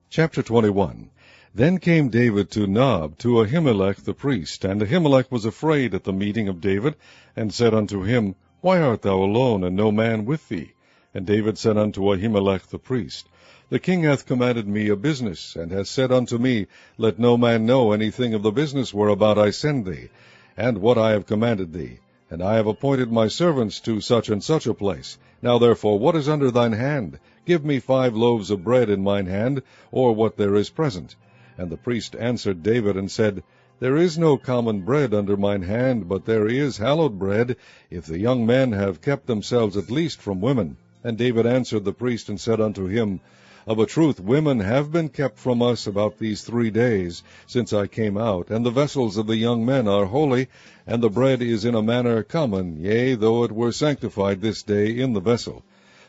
Chapter 21. Then came David to Nob, to Ahimelech the priest. And Ahimelech was afraid at the meeting of David, and said unto him, Why art thou alone, and no man with thee? And David said unto Ahimelech the priest, The king hath commanded me a business, and hath said unto me, Let no man know anything of the business whereabout I send thee, and what I have commanded thee. And I have appointed my servants to such and such a place. Now therefore, what is under thine hand? Give me 5 loaves of bread in mine hand, or what there is present. And the priest answered David, and said, There is no common bread under mine hand, but there is hallowed bread, if the young men have kept themselves at least from women. And David answered the priest, and said unto him, Of a truth women have been kept from us about these 3 days, since I came out, and the vessels of the young men are holy, and the bread is in a manner common, yea, though it were sanctified this day in the vessel.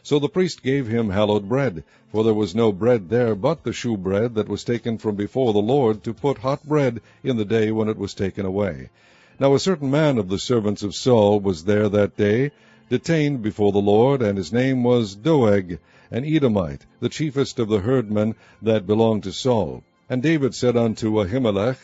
So the priest gave him hallowed bread, for there was no bread there but the shewbread that was taken from before the Lord, to put hot bread in the day when it was taken away. Now a certain man of the servants of Saul was there that day, detained before the Lord, and his name was Doeg, an Edomite, the chiefest of the herdmen that belonged to Saul. And David said unto Ahimelech,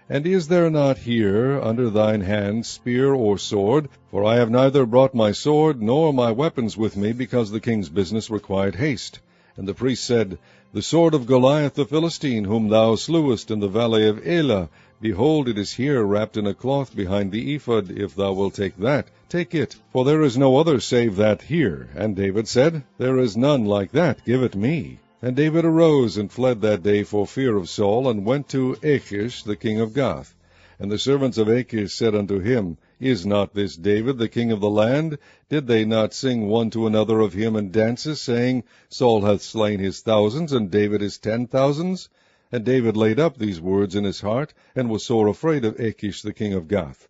And is there not here under thine hand spear or sword? For I have neither brought my sword nor my weapons with me, because the king's business required haste. And the priest said, The sword of Goliath the Philistine, whom thou slewest in the valley of Elah, behold, it is here wrapped in a cloth behind the ephod. If thou wilt take that, take it, for there is no other save that here. And David said, There is none like that, give it me. And David arose and fled that day for fear of Saul, and went to Achish the king of Gath. And the servants of Achish said unto him, Is not this David the king of the land? Did they not sing one to another of him in dances, saying, Saul hath slain his thousands, and David his 10,000s? And David laid up these words in his heart, and was sore afraid of Achish the king of Gath.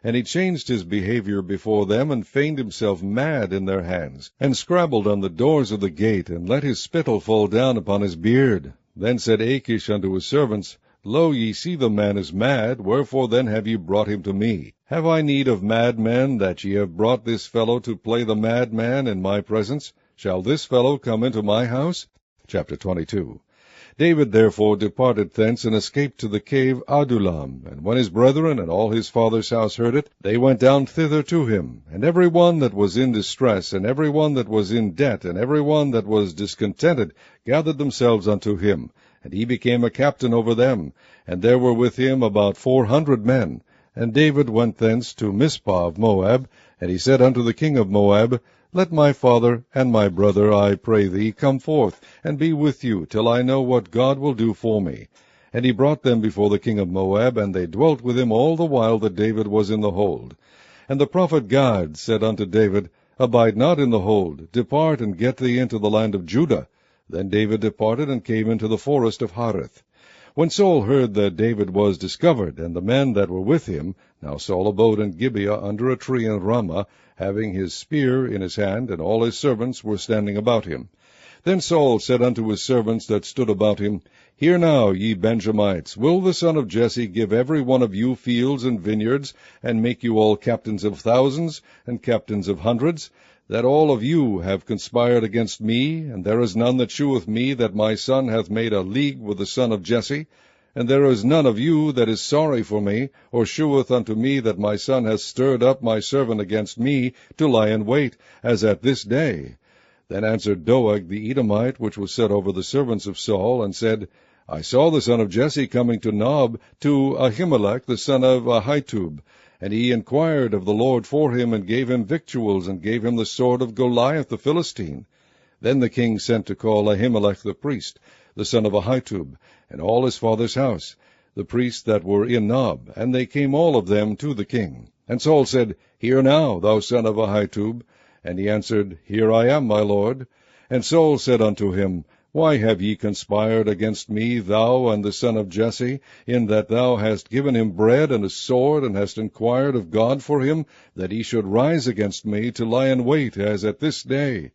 And he changed his behavior before them, and feigned himself mad in their hands, and scrabbled on the doors of the gate, and let his spittle fall down upon his beard. Then said Achish unto his servants, Lo, ye see the man is mad, wherefore then have ye brought him to me? Have I need of madmen, that ye have brought this fellow to play the madman in my presence? Shall this fellow come into my house? Chapter 22. David therefore departed thence, and escaped to the cave Adullam. And when his brethren and all his father's house heard it, they went down thither to him. And every one that was in distress, and every one that was in debt, and every one that was discontented, gathered themselves unto him. And he became a captain over them. And there were with him about 400 men. And David went thence to Mizpah of Moab. And he said unto the king of Moab, Let my father and my brother, I pray thee, come forth, and be with you, till I know what God will do for me. And he brought them before the king of Moab, and they dwelt with him all the while that David was in the hold. And the prophet Gad said unto David, Abide not in the hold, depart and get thee into the land of Judah. Then David departed, and came into the forest of Hareth. When Saul heard that David was discovered, and the men that were with him, now Saul abode in Gibeah under a tree in Ramah, having his spear in his hand, and all his servants were standing about him. Then Saul said unto his servants that stood about him, Hear now, ye Benjamites, will the son of Jesse give every one of you fields and vineyards, and make you all captains of thousands, and captains of hundreds? That all of you have conspired against me, and there is none that sheweth me that my son hath made a league with the son of Jesse? And there is none of you that is sorry for me, or sheweth unto me that my son hath stirred up my servant against me, to lie in wait, as at this day. Then answered Doeg the Edomite, which was set over the servants of Saul, and said, I saw the son of Jesse coming to Nob, to Ahimelech the son of Ahitub. And he inquired of the Lord for him, and gave him victuals, and gave him the sword of Goliath the Philistine. Then the king sent to call Ahimelech the priest, the son of Ahitub, and all his father's house, the priests that were in Nob, and they came all of them to the king. And Saul said, Hear now, thou son of Ahitub. And he answered, Here I am, my lord. And Saul said unto him, Why have ye conspired against me, thou and the son of Jesse, in that thou hast given him bread and a sword, and hast inquired of God for him, that he should rise against me, to lie in wait, as at this day?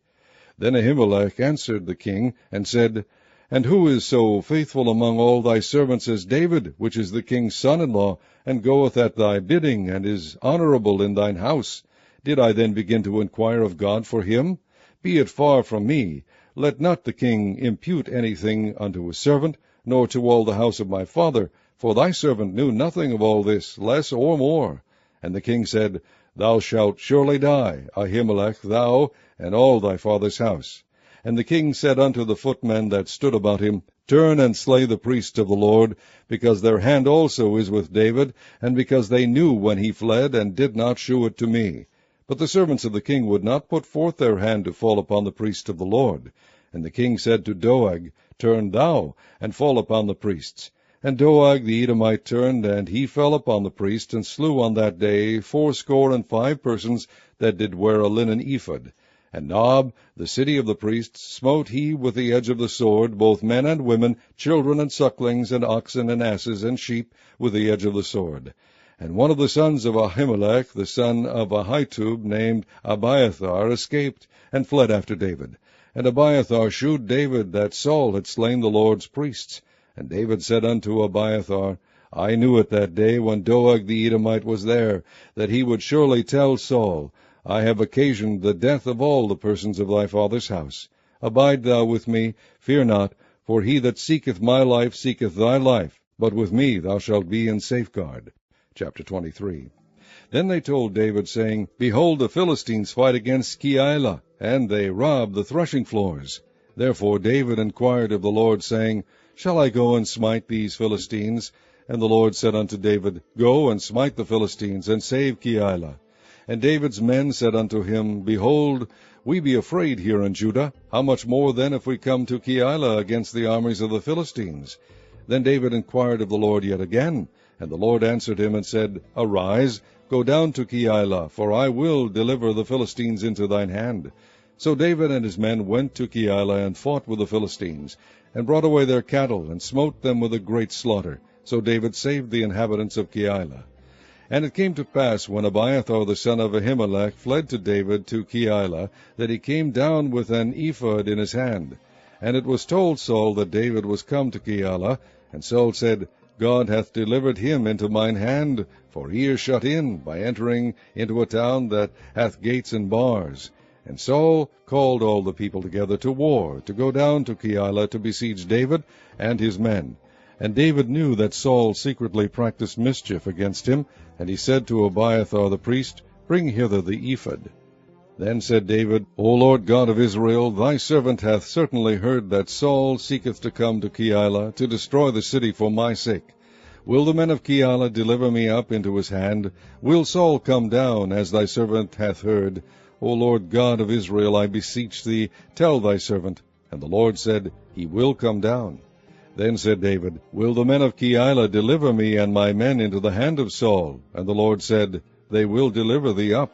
Then Ahimelech answered the king, and said, And who is so faithful among all thy servants as David, which is the king's son-in-law, and goeth at thy bidding, and is honorable in thine house? Did I then begin to inquire of God for him? Be it far from me. Let not the king impute anything unto his servant, nor to all the house of my father, for thy servant knew nothing of all this, less or more. And the king said, Thou shalt surely die, Ahimelech, thou, and all thy father's house. And the king said unto the footmen that stood about him, Turn and slay the priests of the Lord, because their hand also is with David, and because they knew when he fled, and did not shew it to me. But the servants of the king would not put forth their hand to fall upon the priests of the Lord. And the king said to Doeg, Turn thou, and fall upon the priests. And Doeg the Edomite turned, and he fell upon the priests, and slew on that day 65 persons that did wear a linen ephod. And Nob, the city of the priests, smote he with the edge of the sword, both men and women, children and sucklings, and oxen and asses and sheep, with the edge of the sword. And one of the sons of Ahimelech, the son of Ahitub, named Abiathar, escaped, and fled after David. And Abiathar shewed David that Saul had slain the Lord's priests. And David said unto Abiathar, I knew it that day when Doeg the Edomite was there, that he would surely tell Saul, I have occasioned the death of all the persons of thy father's house. Abide thou with me, fear not, for he that seeketh my life seeketh thy life, but with me thou shalt be in safeguard. Chapter 23. Then they told David, saying, Behold, the Philistines fight against Keilah, and they rob the threshing floors. Therefore David inquired of the Lord, saying, Shall I go and smite these Philistines? And the Lord said unto David, Go and smite the Philistines, and save Keilah. And David's men said unto him, Behold, we be afraid here in Judah. How much more then if we come to Keilah against the armies of the Philistines? Then David inquired of the Lord yet again. And the Lord answered him and said, Arise, go down to Keilah, for I will deliver the Philistines into thine hand. So David and his men went to Keilah, and fought with the Philistines, and brought away their cattle, and smote them with a great slaughter. So David saved the inhabitants of Keilah. And it came to pass, when Abiathar the son of Ahimelech fled to David to Keilah, that he came down with an ephod in his hand. And it was told Saul that David was come to Keilah. And Saul said, God hath delivered him into mine hand, for he is shut in, by entering into a town that hath gates and bars. And Saul called all the people together to war, to go down to Keilah to besiege David and his men. And David knew that Saul secretly practiced mischief against him, and he said to Abiathar the priest, Bring hither the ephod. Then said David, O Lord God of Israel, thy servant hath certainly heard that Saul seeketh to come to Keilah, to destroy the city for my sake. Will the men of Keilah deliver me up into his hand? Will Saul come down, as thy servant hath heard? O Lord God of Israel, I beseech thee, tell thy servant. And the Lord said, He will come down. Then said David, Will the men of Keilah deliver me and my men into the hand of Saul? And the Lord said, They will deliver thee up.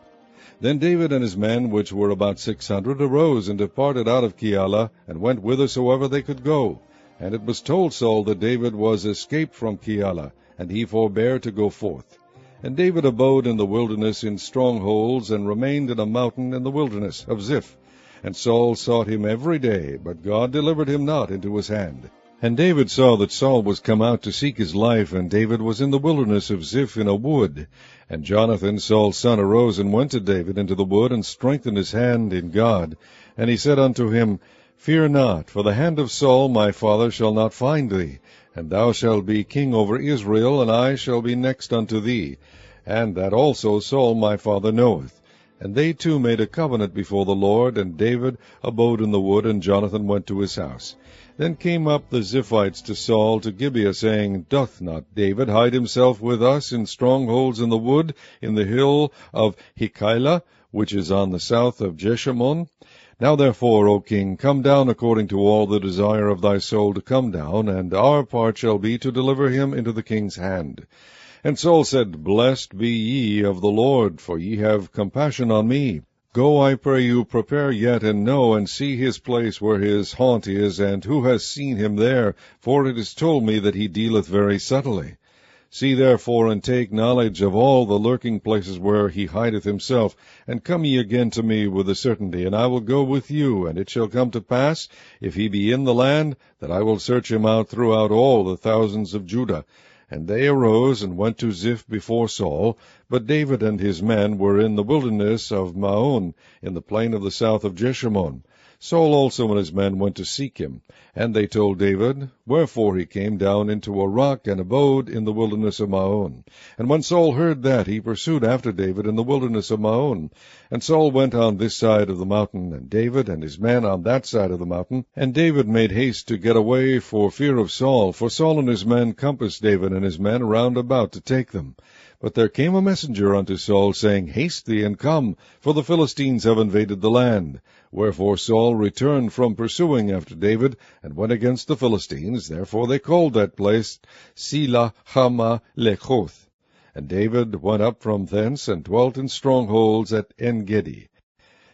Then David and his men, which were about 600, arose and departed out of Keilah, and went whithersoever they could go. And it was told Saul that David was escaped from Keilah, and he forbare to go forth. And David abode in the wilderness in strongholds, and remained in a mountain in the wilderness of Ziph. And Saul sought him every day, but God delivered him not into his hand. And David saw that Saul was come out to seek his life, and David was in the wilderness of Ziph in a wood. And Jonathan, Saul's son, arose and went to David into the wood, and strengthened his hand in God. And he said unto him, Fear not, for the hand of Saul my father shall not find thee, and thou shalt be king over Israel, and I shall be next unto thee. And that also Saul my father knoweth. And they two made a covenant before the Lord, and David abode in the wood, and Jonathan went to his house. Then came up the Ziphites to Saul to Gibeah, saying, Doth not David hide himself with us in strongholds in the wood, in the hill of Hekeilah, which is on the south of Jeshimon? Now therefore, O king, come down according to all the desire of thy soul to come down, and our part shall be to deliver him into the king's hand. And Saul said, Blessed be ye of the Lord, for ye have compassion on me. Go, I pray you, prepare yet, and know, and see his place where his haunt is, and who has seen him there, for it is told me that he dealeth very subtly. See therefore, and take knowledge of all the lurking places where he hideth himself, and come ye again to me with a certainty, and I will go with you. And it shall come to pass, if he be in the land, that I will search him out throughout all the thousands of Judah. And they arose and went to Ziph before Saul, but David and his men were in the wilderness of Maon, in the plain of the south of Jeshimon. Saul also and his men went to seek him. And they told David wherefore he came down into a rock and abode in the wilderness of Maon. And when Saul heard that, he pursued after David in the wilderness of Maon. And Saul went on this side of the mountain, and David and his men on that side of the mountain. And David made haste to get away for fear of Saul, for Saul and his men compassed David and his men round about to take them. But there came a messenger unto Saul, saying, Haste thee, and come, for the Philistines have invaded the land. Wherefore Saul returned from pursuing after David, and went against the Philistines. Therefore they called that place Selah Hama Lechoth. And David went up from thence, and dwelt in strongholds at En-gedi.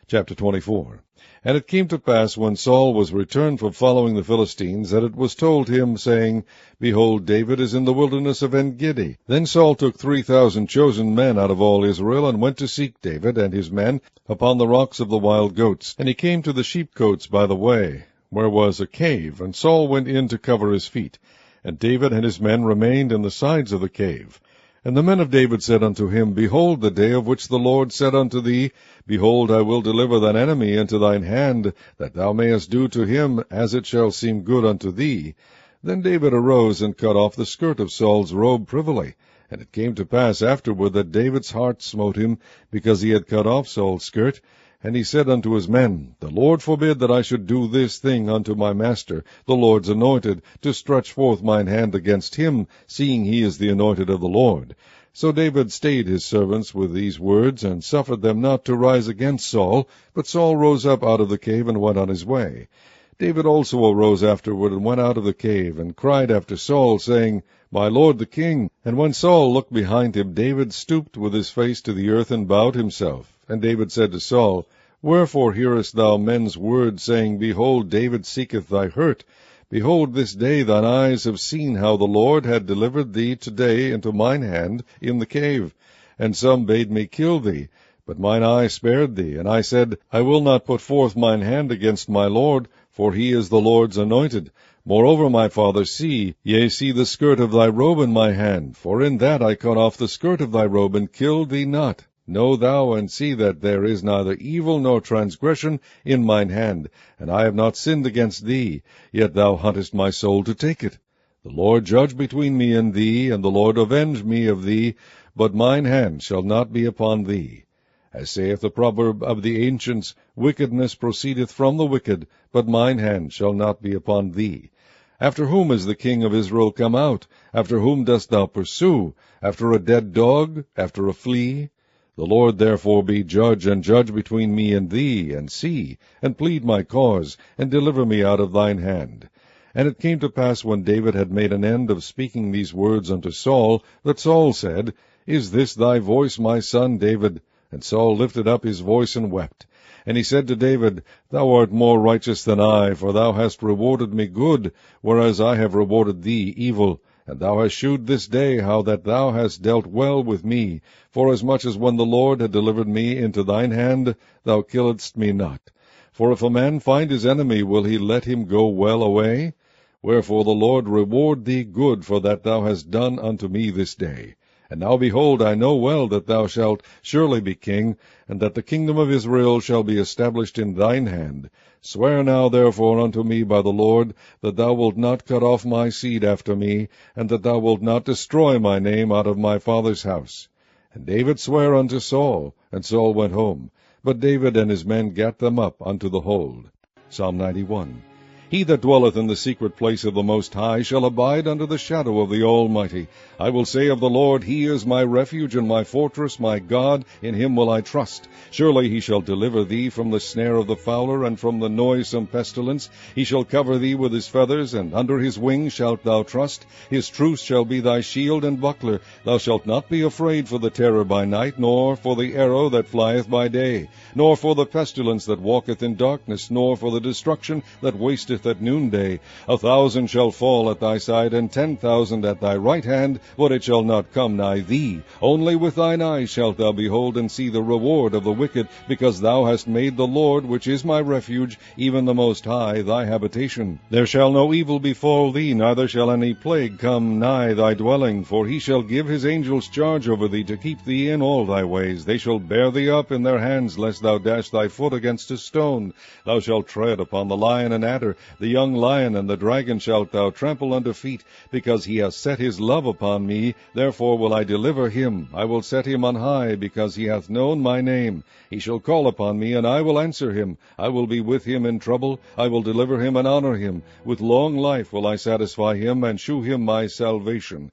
Chapter 24. And it came to pass, when Saul was returned from following the Philistines, that it was told him, saying, Behold, David is in the wilderness of En-gedi. Then Saul took 3,000 chosen men out of all Israel, and went to seek David and his men upon the rocks of the wild goats. And he came to the sheepcotes by the way, where was a cave, and Saul went in to cover his feet. And David and his men remained in the sides of the cave. And the men of David said unto him, Behold, the day of which the Lord said unto thee, Behold, I will deliver thine enemy into thine hand, that thou mayest do to him as it shall seem good unto thee. Then David arose and cut off the skirt of Saul's robe privily. And it came to pass afterward that David's heart smote him, because he had cut off Saul's skirt. And he said unto his men, The Lord forbid that I should do this thing unto my master, the Lord's anointed, to stretch forth mine hand against him, seeing he is the anointed of the Lord. So David stayed his servants with these words, and suffered them not to rise against Saul. But Saul rose up out of the cave, and went on his way. David also arose afterward, and went out of the cave, and cried after Saul, saying, My lord the king. And when Saul looked behind him, David stooped with his face to the earth, and bowed himself. And David said to Saul, Wherefore hearest thou men's words, saying, Behold, David seeketh thy hurt? Behold, this day thine eyes have seen how the Lord had delivered thee today into mine hand in the cave. And some bade me kill thee, but mine eye spared thee. And I said, I will not put forth mine hand against my Lord, for he is the Lord's anointed. Moreover, my father, see the skirt of thy robe in my hand, for in that I cut off the skirt of thy robe, and killed thee not. Know thou and see that there is neither evil nor transgression in mine hand, and I have not sinned against thee, yet thou huntest my soul to take it. The Lord judge between me and thee, and the Lord avenge me of thee, but mine hand shall not be upon thee. As saith the proverb of the ancients, Wickedness proceedeth from the wicked, but mine hand shall not be upon thee. After whom is the king of Israel come out? After whom dost thou pursue? After a dead dog? After a flea? The Lord therefore be judge, and judge between me and thee, and see, and plead my cause, and deliver me out of thine hand. And it came to pass, when David had made an end of speaking these words unto Saul, that Saul said, Is this thy voice, my son David? And Saul lifted up his voice and wept. And he said to David, Thou art more righteous than I, for thou hast rewarded me good, whereas I have rewarded thee evil. And thou hast shewed this day how that thou hast dealt well with me, forasmuch as when the Lord had delivered me into thine hand, thou killedst me not. For if a man find his enemy, will he let him go well away? Wherefore the Lord reward thee good for that thou hast done unto me this day. And now behold, I know well that thou shalt surely be king, and that the kingdom of Israel shall be established in thine hand. Swear now therefore unto me by the Lord, that thou wilt not cut off my seed after me, and that thou wilt not destroy my name out of my father's house. And David sware unto Saul, and Saul went home. But David and his men gat them up unto the hold. Psalm 91. He that dwelleth in the secret place of the Most High shall abide under the shadow of the Almighty. I will say of the Lord, He is my refuge and my fortress, my God, in him will I trust. Surely he shall deliver thee from the snare of the fowler, and from the noisome pestilence. He shall cover thee with his feathers, and under his wings shalt thou trust. His truth shall be thy shield and buckler. Thou shalt not be afraid for the terror by night, nor for the arrow that flieth by day, nor for the pestilence that walketh in darkness, nor for the destruction that wasteth earth at noonday. 1,000 shall fall at thy side, and 10,000 at thy right hand, but it shall not come nigh thee. Only with thine eyes shalt thou behold and see the reward of the wicked, because thou hast made the Lord, which is my refuge, even the Most High, thy habitation. There shall no evil befall thee, neither shall any plague come nigh thy dwelling. For he shall give his angels charge over thee, to keep thee in all thy ways. They shall bear thee up in their hands, lest thou dash thy foot against a stone. Thou shalt tread upon the lion and adder, the young lion and the dragon shalt thou trample under feet. Because he hath set his love upon me, therefore will I deliver him. I will set him on high, because he hath known my name. He shall call upon me, and I will answer him. I will be with him in trouble. I will deliver him and honor him. With long life will I satisfy him, and shew him my salvation.